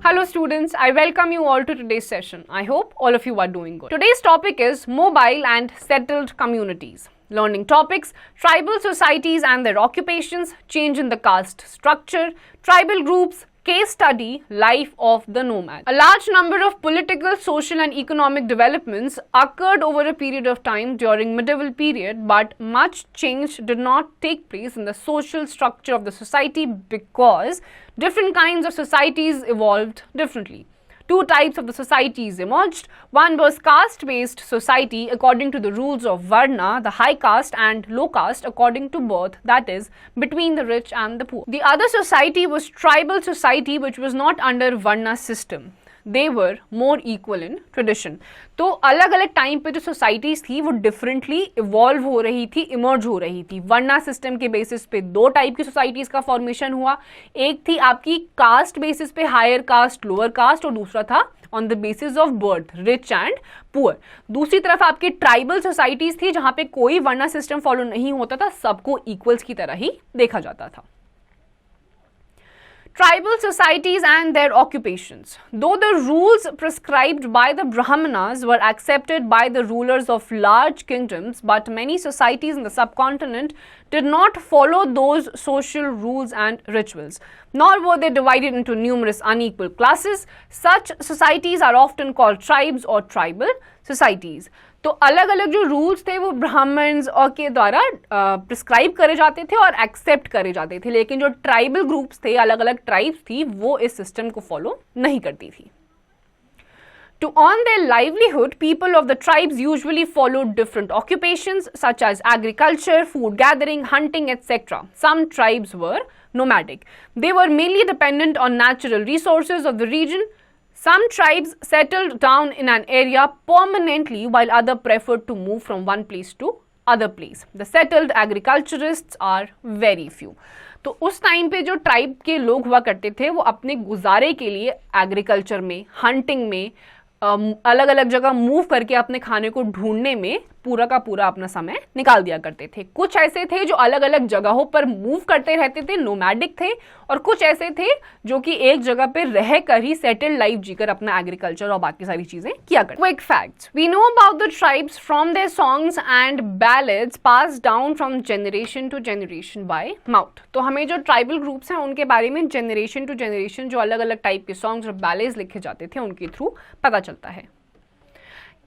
Hello students, I welcome you all to today's session. I hope all of you are doing good. Today's topic is mobile and settled communities. Learning topics, tribal societies and their occupations, change in the caste structure, tribal groups, case study, life of the nomad. A large number of political, social and economic developments occurred over a period of time during medieval period, but much change did not take place in the social structure of the society because different kinds of societies evolved differently. Two types of the societies emerged. One was caste-based society according to the rules of Varna, the high caste, and low caste according to birth, that is, between the rich and the poor. The other society was tribal society, which was not under Varna system. They were more equal in tradition. तो अलग अलग time पे जो societies थी वो differently evolve हो रही थी, इमर्ज हो रही थी. वर्ना सिस्टम के बेसिस पे दो टाइप की सोसाइटीज का फॉर्मेशन हुआ. एक थी आपकी कास्ट बेसिस पे हायर कास्ट, लोअर कास्ट, और दूसरा था on the basis of birth, rich and poor. दूसरी तरफ आपकी ट्राइबल सोसाइटीज थी जहां पे कोई वर्ना सिस्टम फॉलो नहीं होता था, सबको इक्वल्स की तरह ही देखा जाता था. Tribal societies and their occupations. Though the rules prescribed by the Brahmanas were accepted by the rulers of large kingdoms, but many societies in the subcontinent did not follow those social rules and rituals, nor were they divided into numerous unequal classes. Such societies are often called tribes or tribal societies. तो अलग अलग जो rules थे वो Brahmins और के द्वारा prescribe करे जाते थे और एक्सेप्ट करे जाते थे, लेकिन जो ट्राइबल ग्रुप्स थे, अलग अलग ट्राइब्स थी, वो इस सिस्टम को फॉलो नहीं करती थी. To earn their livelihood, people of the tribes usually followed different occupations such as agriculture, food gathering, hunting, etc. Some tribes were nomadic. They were mainly dependent on natural resources of the region. Some tribes settled down in an area permanently while others preferred to move from one place to other place. The settled agriculturists are very few. तो उस time पे जो tribe के लोग हुआ करते थे वो अपने गुजारे के लिए एग्रीकल्चर में, हंटिंग में, अलग अलग जगह मूव करके अपने खाने को ढूंढने में पूरा का पूरा अपना समय निकाल दिया करते थे. कुछ ऐसे थे जो अलग अलग जगहों पर मूव करते रहते थे, नोमैडिक थे, और कुछ ऐसे थे जो कि एक जगह पे रह कर ही सेटल्ड लाइफ जीकर अपना एग्रीकल्चर और बाकी सारी चीजें किया करते. Quick facts. We know about the tribes from their songs and ballads pass down from generation to generation by mouth. तो हमें जो ट्राइबल ग्रुप्स हैं उनके बारे में जनरेशन टू जनरेशन जो अलग अलग टाइप के सॉन्ग्स और बैलेड्स लिखे जाते थे उनके थ्रू पता चलता है.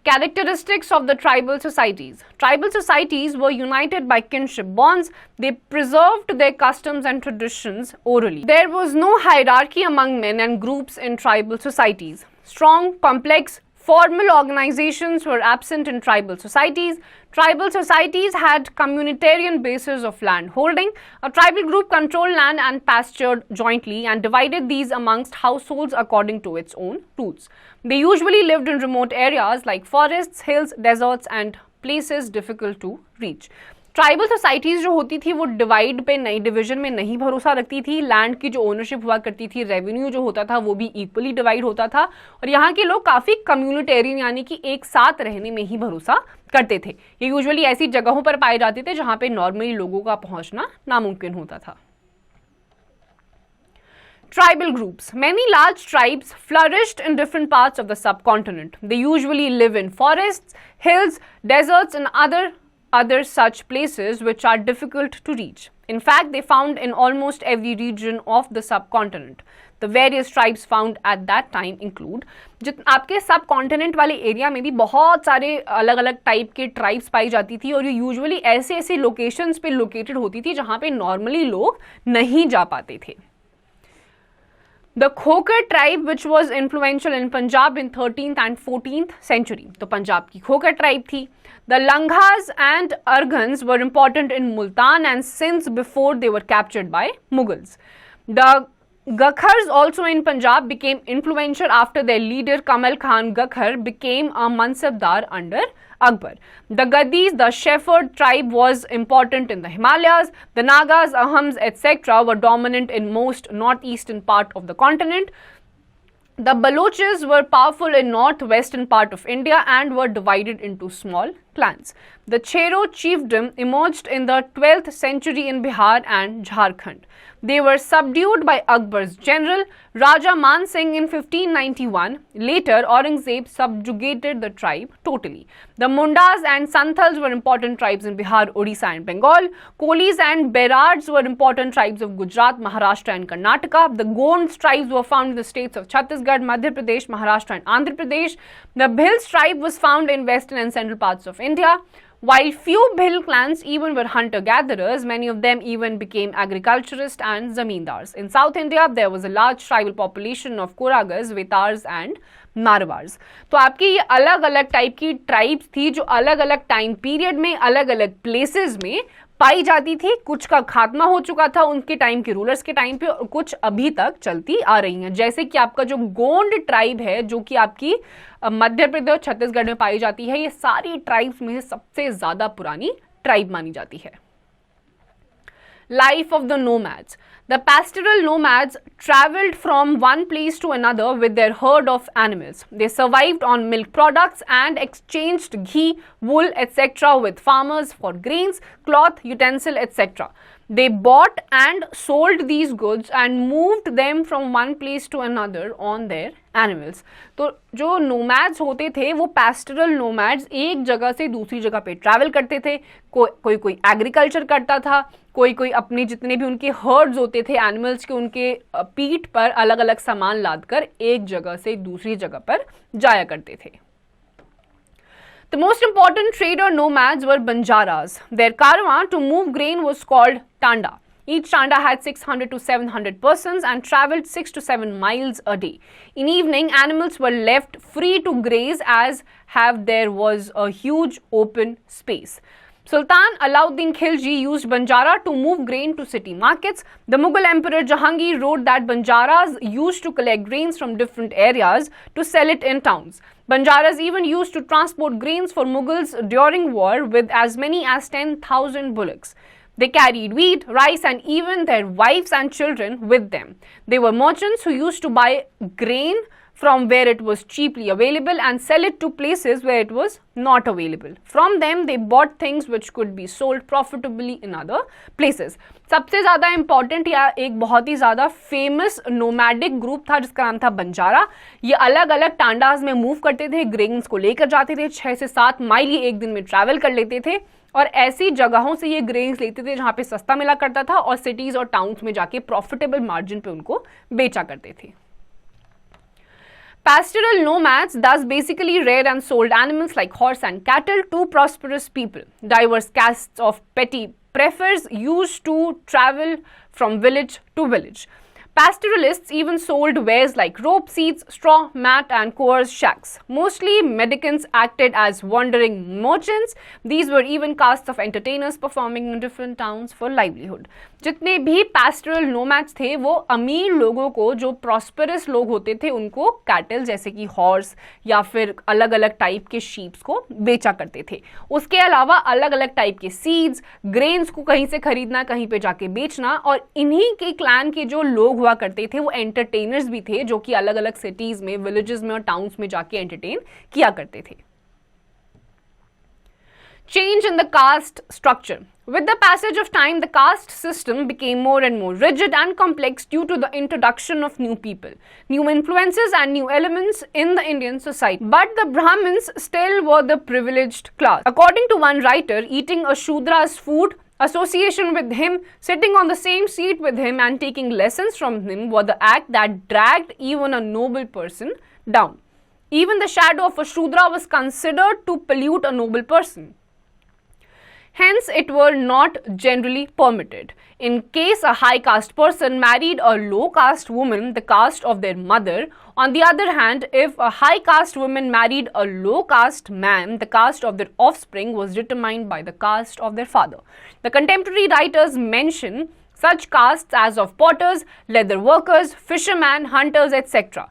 Characteristics of the tribal societies. Tribal societies were united by kinship bonds. They preserved their customs and traditions orally. There was no hierarchy among men and groups in tribal societies. Strong, complex, formal organizations were absent in tribal societies. Tribal societies had communitarian basis of land holding. A tribal group controlled land and pastured jointly and divided these amongst households according to its own rules. They usually lived in remote areas like forests, hills, deserts and places difficult to reach. Tribal societies जो होती थी वो divide पे नई division में नहीं भरोसा रखती थी. लैंड की जो ओनरशिप हुआ करती थी, रेवेन्यू जो होता था वो भी इक्वली डिवाइड होता था, और यहाँ के लोग काफ़ी कम्युनिटेरियन यानी कि एक साथ रहने में ही भरोसा करते थे. ये यूजुअली ऐसी जगहों पर पाए जाते थे जहाँ पे नॉर्मली लोगों का पहुँचना नामुमकिन होता था. Tribal groups. Many large tribes flourished in different parts of the subcontinent. They usually live in forests, hills, deserts and other such places which are difficult to reach. In fact, they found in almost every region of the subcontinent. The various tribes found at that time include आपके subcontinent वाले area में भी बहुत सारे अलग अलग type के tribes पाई जाती थी, और ये यूजुअली ऐसे ऐसे लोकेशंस पे लोकेटेड होती थी जहाँ पे नॉर्मली लोग नहीं जा पाते थे. The Khokar tribe, which was influential in Punjab in 13th and 14th century. तो पंजाब की खोकर ट्राइब थी. The Langhas and Arghans were important in Multan and Sindh before they were captured by Mughals. The Gakhars also in Punjab became influential after their leader Kamal Khan Gakhar became a mansabdar under Akbar. The Gaddis, the shepherd tribe, was important in the Himalayas. The Nagas, Ahams, etc. were dominant in most northeastern part of the continent. The Baloches were powerful in northwestern part of India and were divided into small clans. The Chero chiefdom emerged in the 12th century in Bihar and Jharkhand. They were subdued by Akbar's general Raja Man Singh in 1591. Later, Aurangzeb subjugated the tribe totally. The Mundas and Santals were important tribes in Bihar, Odisha and Bengal. Kolis and Berards were important tribes of Gujarat, Maharashtra and Karnataka. The Gonds tribes were found in the states of Chhattisgarh, Madhya Pradesh, Maharashtra and Andhra Pradesh. The Bhils tribe was found in western and central parts of India. While few Bhil clans even were hunter-gatherers, many of them even became agriculturists and zamindars. In South India, there was a large tribal population of Koragas, Vetars and मारवार्स. तो आपकी ये अलग अलग type की tribes थी जो अलग अलग टाइम पीरियड में अलग अलग प्लेसेस में पाई जाती थी. कुछ का खात्मा हो चुका था उनके टाइम के रूलर्स के टाइम पे और कुछ अभी तक चलती आ रही हैं. जैसे कि आपका जो गोंड ट्राइब है जो कि आपकी मध्य प्रदेश और छत्तीसगढ़ में पाई जाती है, ये सारी ट्राइब्स में सबसे ज्यादा पुरानी ट्राइब मानी जाती है. Life of the nomads. The pastoral nomads traveled from one place to another with their herd of animals. They survived on milk products and exchanged ghee, wool, etc. with farmers for grains, cloth, utensil, etc. They bought and sold these goods and moved them from one place to another on their animals. तो जो nomads होते थे वो पैस्टरल nomads एक जगह से दूसरी जगह पे ट्रैवल करते थे. कोई एग्रीकल्चर करता था, कोई अपने जितने भी उनके हर्ड्स होते थे एनिमल्स के, उनके पीठ पर अलग अलग सामान लादकर एक जगह से दूसरी जगह पर जाया करते थे. The most important trader nomads were Banjaras. Their caravan to move grain was called Tanda. Each Tanda had 600 to 700 persons and travelled 6 to 7 miles a day. In evening, animals were left free to graze as there was a huge open space. Sultan Alauddin Khilji used Banjara to move grain to city markets. The Mughal Emperor Jahangir wrote that Banjaras used to collect grains from different areas to sell it in towns. Banjaras even used to transport grains for Mughals during war with as many as 10,000 bullocks. They carried wheat, rice and even their wives and children with them. They were merchants who used to buy grain from where it was cheaply available and sell it to places where it was not available. From them, they bought things which could be sold profitably in other places. सबसे ज़्यादा important या एक बहुत ही ज़्यादा famous nomadic group था जिसका नाम था बंजारा. ये अलग अलग टांडाज में मूव करते थे, ग्रेन्स को लेकर जाते थे, 6 से 7 माइल ये एक दिन में ट्रैवल कर लेते थे और ऐसी जगहों से ये ग्रेन्स लेते थे जहाँ पे सस्ता मिला करता था और सिटीज और टाउन्स में जाके प्रॉफिटेबल मार्जिन पे उनको बेचा करते थे. Pastoral nomads thus basically reared and sold animals like horse and cattle to prosperous people. Diverse castes of petty preferes used to travel from village to village. Pastoralists even sold wares like rope, seeds, straw, mat and coers shacks. Mostly mendicants acted as wandering merchants. These were even castes of entertainers performing in different towns for livelihood. जितने भी pastoral nomads थे वो अमीर लोगों को, जो prosperous लोग होते थे, उनको कैटल जैसे कि हॉर्स या फिर अलग अलग टाइप के शीप्स को बेचा करते थे. उसके अलावा अलग अलग टाइप के सीड्स, ग्रेन्स को कहीं से खरीदना, कहीं पे जाके बेचना. और इन्हीं के क्लैन के जो लोग हुआ करते थे वो एंटरटेनर्स भी थे जो कि अलग अलग सिटीज में, विलेजेस में और टाउन्स में जाके एंटरटेन किया करते थे. Change in the caste structure. With the passage of time, the caste system became more and more rigid and complex due to the introduction of new people, new influences and new elements in the Indian society. But the Brahmins still were the privileged class. According to one writer, eating a Shudra's food, association with him, sitting on the same seat with him and taking lessons from him were the act that dragged even a noble person down. Even the shadow of a Shudra was considered to pollute a noble person. Hence, it were not generally permitted. In case a high caste person married a low caste woman, the caste of their mother. On the other hand, if a high caste woman married a low caste man, the caste of their offspring was determined by the caste of their father. The contemporary writers mention such castes as of potters, leather workers, fishermen, hunters, etc.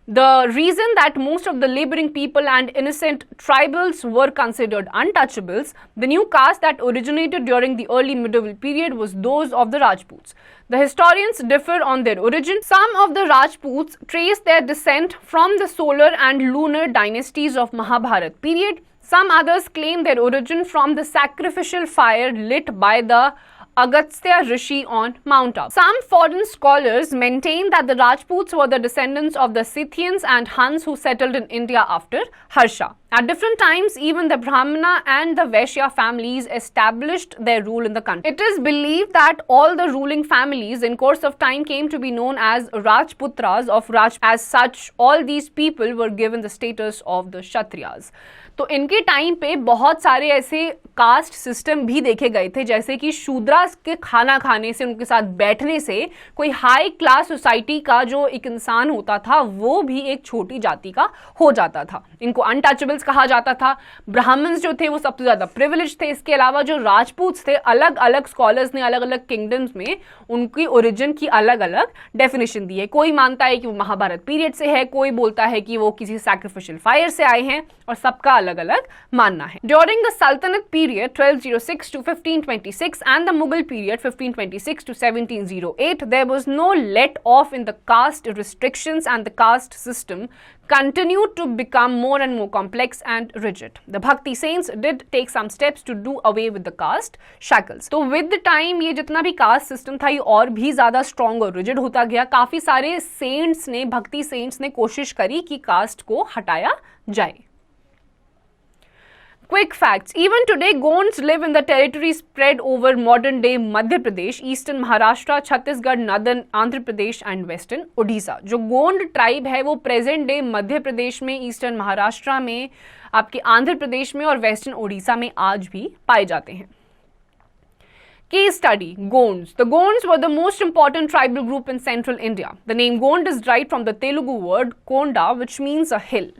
The reason that most of the laboring people and innocent tribals were considered untouchables, the new caste that originated during the early medieval period was those of the Rajputs. The historians differ on their origin. Some of the Rajputs trace their descent from the solar and lunar dynasties of Mahabharat period. Some others claim their origin from the sacrificial fire lit by the Agastya Rishi on Mount Abu. Some foreign scholars maintain that the Rajputs were the descendants of the Scythians and Huns who settled in India after Harsha. At different times, even the Brahmana and the Vaishya families established their rule in the country. It is believed that all the ruling families in course of time came to be known as Rajputras of Raj. As such, all these people were given the status of the Kshatriyas. तो इनके time पे बहुत सारे ऐसे caste system भी देखे गए थे, जैसे कि शूद्रास के खाना खाने से, उनके साथ बैठने से कोई हाई क्लास सोसाइटी का जो एक इंसान होता था वो भी एक छोटी जाति का हो जाता था. इनको अनटचेबल्स कहा जाता था. ब्राह्मण्स जो थे वो सबसे ज्यादा प्रिविलेज थे. इसके अलावा जो राजपूत थे, अलग अलग स्कॉलर्स ने अलग अलग किंगडम्स में उनकी ओरिजिन की अलग अलग डेफिनेशन दी है. कोई मानता है कि वो महाभारत पीरियड से है, कोई बोलता है कि वो किसी सैक्रिफिशियल फायर से आए हैं, और सबका अलग अलग मानना है. ड्यूरिंग द सल्तनत period 1206 to 1526 and the Mughal period 1526 to 1708, there was no let off in the caste restrictions, and the caste system continued to become more and more complex and rigid. The Bhakti saints did take some steps to do away with the caste shackles. तो with the time ये जितना भी caste system था ये और भी ज़्यादा strong और rigid होता गया. काफ़ी सारे saints ने, भक्ति saints ने कोशिश करी कि caste को हटाया जाए. Quick facts. Even today, Gonds live in the territory spread over modern-day Madhya Pradesh, eastern Maharashtra, Chhattisgarh, northern Andhra Pradesh and western Odisha. जो गोंड ट्राइब है वो प्रेजेंट डे मध्य प्रदेश में, ईस्टर्न महाराष्ट्र में, आपके आंध्र प्रदेश में और वेस्टर्न ओडिशा में आज भी पाए जाते हैं. Case study: Gonds. The Gonds were the most important tribal group in central India. The name Gond is derived from the Telugu word Konda, which means a hill.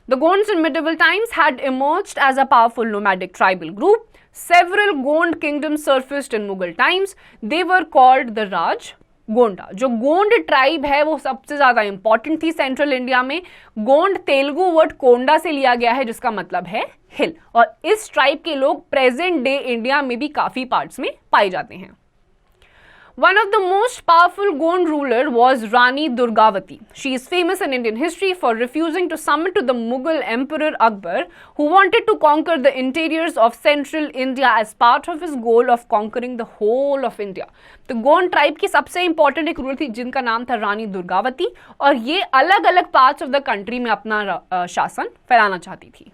The Gonds in medieval times had emerged as a powerful nomadic tribal group. Several Gond kingdoms surfaced in Mughal times. They were called the Raj Gonda. जो Gond tribe है वो सबसे ज्यादा important थी central India में. Gond Telugu word कोंडा से लिया गया है जिसका मतलब है हिल, और इस ट्राइब के लोग प्रेजेंट डे इंडिया में भी काफी पार्ट्स में पाए जाते हैं. One of the most powerful Gond ruler was Rani Durgavati. She is famous in Indian history for refusing to submit to the Mughal Emperor Akbar, who wanted to conquer the interiors of central India as part of his goal of conquering the whole of India. तो Gond tribe की सबसे important एक ruler थी जिनका नाम था रानी दुर्गावती, और ये अलग अलग पार्ट्स ऑफ द कंट्री में अपना शासन फैलाना चाहती थी.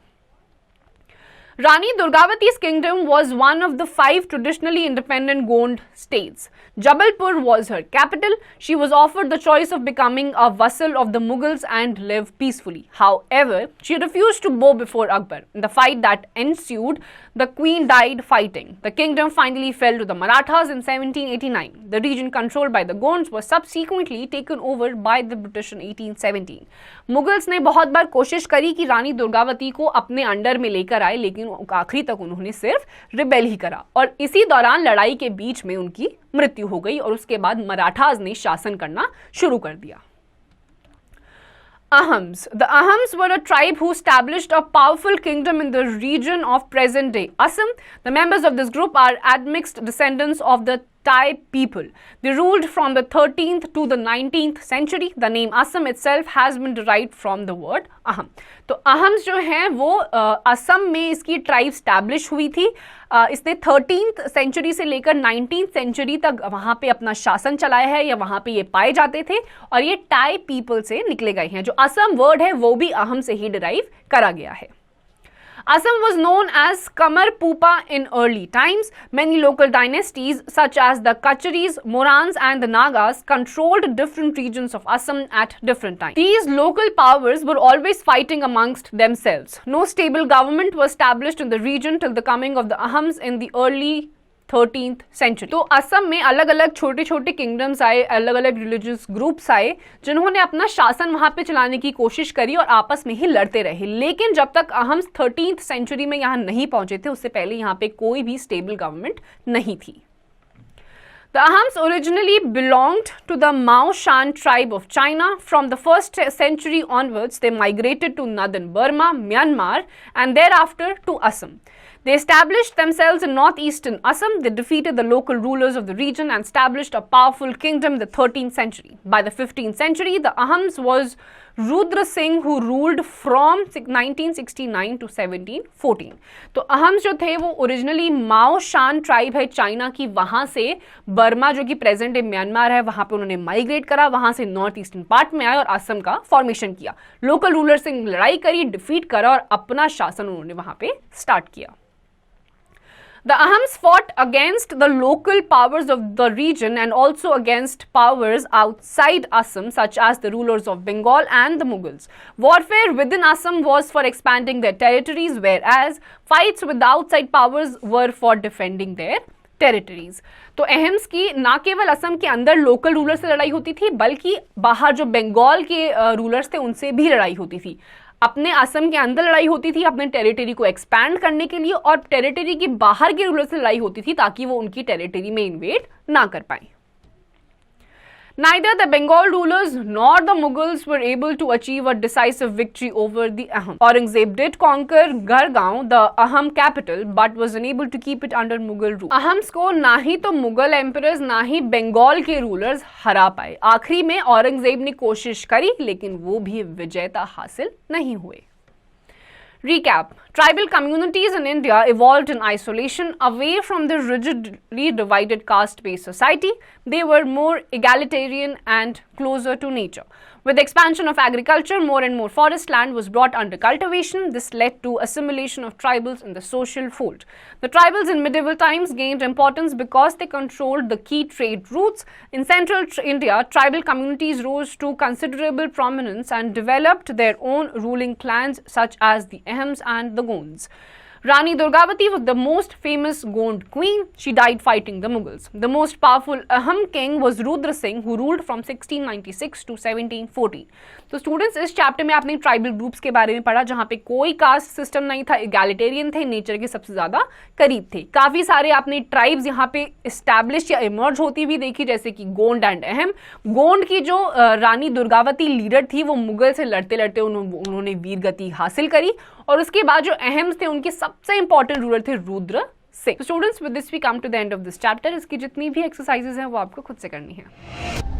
Rani Durgavati's kingdom was one of the 5 traditionally independent Gond states. Jabalpur was her capital. She was offered the choice of becoming a vassal of the Mughals and live peacefully. However, she refused to bow before Akbar. In the fight that ensued, the queen died fighting. The kingdom finally fell to the Marathas in 1789. The region controlled by the Gonds was subsequently taken over by the British in 1817. Mughals ने बहुत बार कोशिश करी कि रानी दुर्गावती को अपने under में लेकर आए, लेकिन आखिरी तक उन्होंने सिर्फ रिबेल ही करा, और इसी दौरान लड़ाई के बीच में उनकी मृत्यु हो गई, और उसके बाद मराठास ने शासन करना शुरू कर दिया. Ahams. The Ahams were a tribe who established a powerful kingdom in the region of present-day Assam. The members of this group are admixed descendants of the Tai people. They ruled from the 13th to the 19th century. The name Assam itself has been derived from the word Aham. तो अहम्स जो हैं वो असम में इसकी tribe establish हुई थी. इसने 13th century से लेकर 19th सेंचुरी तक वहाँ पे अपना शासन चलाया है, या वहाँ पे ये पाए जाते थे, और ये टाई पीपल से निकले गए हैं. जो असम वर्ड है वो भी अहम से ही डिराइव करा गया है. Assam was known as Kamar Pupa in early times. Many local dynasties such as the Kacharis, Morans and the Nagas controlled different regions of Assam at different times. These local powers were always fighting amongst themselves. No stable government was established in the region till the coming of the Ahams in the early 13th century. तो असम में अलग अलग छोटे छोटे kingdoms आए, अलग अलग religious groups आए, जिन्होंने अपना शासन वहां पे चलाने की कोशिश करी और आपस में ही लड़ते रहे. लेकिन जब तक अहम्स 13th सेंचुरी में यहाँ नहीं पहुंचे थे, उससे पहले यहाँ पे कोई भी स्टेबल गवर्नमेंट नहीं थी. The Ahams originally belonged to the Mao Shan tribe of China. From the 1st century onwards, they migrated to northern Burma, Myanmar, and thereafter to Assam. They established themselves in northeastern Assam. They defeated the local rulers of the region and established a powerful kingdom in the 13th century. By the 15th century, the Ahams was Rudra Singh who ruled from 1969 to 1714. तो अहम्स जो थे वो originally माओ शान tribe है China की, वहां से Burma जो कि प्रेजेंट डे म्यांमार है वहां पे उन्होंने माइग्रेट करा, वहां से नॉर्थ ईस्टर्न पार्ट में आए और असम का फॉर्मेशन किया, लोकल रूलर से लड़ाई करी, डिफीट करा और अपना शासन उन्होंने वहां पे स्टार्ट किया। The Ahams fought against the local powers of the region and also against powers outside Assam such as the rulers of Bengal and the Mughals. Warfare within Assam was for expanding their territories, whereas fights with the outside powers were for defending their territories. तो अहम्स की ना केवल असम के अंदर local ruler से लड़ाई होती थी, बल्कि बाहर जो बंगाल के रूलर्स थे उनसे भी लड़ाई होती थी। अपने असम के अंदर लड़ाई होती थी अपने टेरिटरी को एक्सपैंड करने के लिए, और टेरिटरी के बाहर के रूलर से लड़ाई होती थी ताकि वो उनकी टेरिटरी में इन्वेड ना कर पाए। Neither the Bengal rulers nor the Mughals were able to achieve a decisive victory over the Aham. Aurangzeb did conquer Gargaon, the Aham capital, but was unable to keep it under Mughal rule. Ahams को ना ही तो Mughal emperors ना ही बंगाल के rulers हरा पाए। आखिरी में औरंगजेब ने कोशिश करी लेकिन वो भी विजयता हासिल नहीं हुए। Recap. Tribal communities in India evolved in isolation, away from the rigidly divided caste-based society. They were more egalitarian and closer to nature. With the expansion of agriculture, more and more forest land was brought under cultivation. This led to assimilation of tribals in the social fold. The tribals in medieval times gained importance because they controlled the key trade routes. In central India, tribal communities rose to considerable prominence and developed their own ruling clans such as the Ahams and the Gonds. Rani Durgavati was the most famous Gond queen. She died fighting the Mughals. The most powerful Aham king was Rudra Singh, who ruled from 1696 to 1714. तो students, इस chapter में आपने tribal groups के बारे में पढ़ा जहां पे कोई कास्ट सिस्टम नहीं था, इगैलिटेरियन थे, नेचर के सबसे ज्यादा करीब थे। काफी सारे आपने ट्राइब्स यहाँ पे इस्टेब्लिश या इमर्ज होती हुई देखी, जैसे कि गोंड एंड अहम। गोंड की जो रानी दुर्गावती लीडर थी वो मुगल से लड़ते लड़ते उन्होंने वीर गति हासिल करी, और उसके बाद जो अहम्स थे उनके सबसे इंपॉर्टेंट रूलर थे Rudra Singh. Students, with this we come to the end of this chapter. इसकी जितनी भी एक्सरसाइजेज हैं वो आपको खुद से करनी है।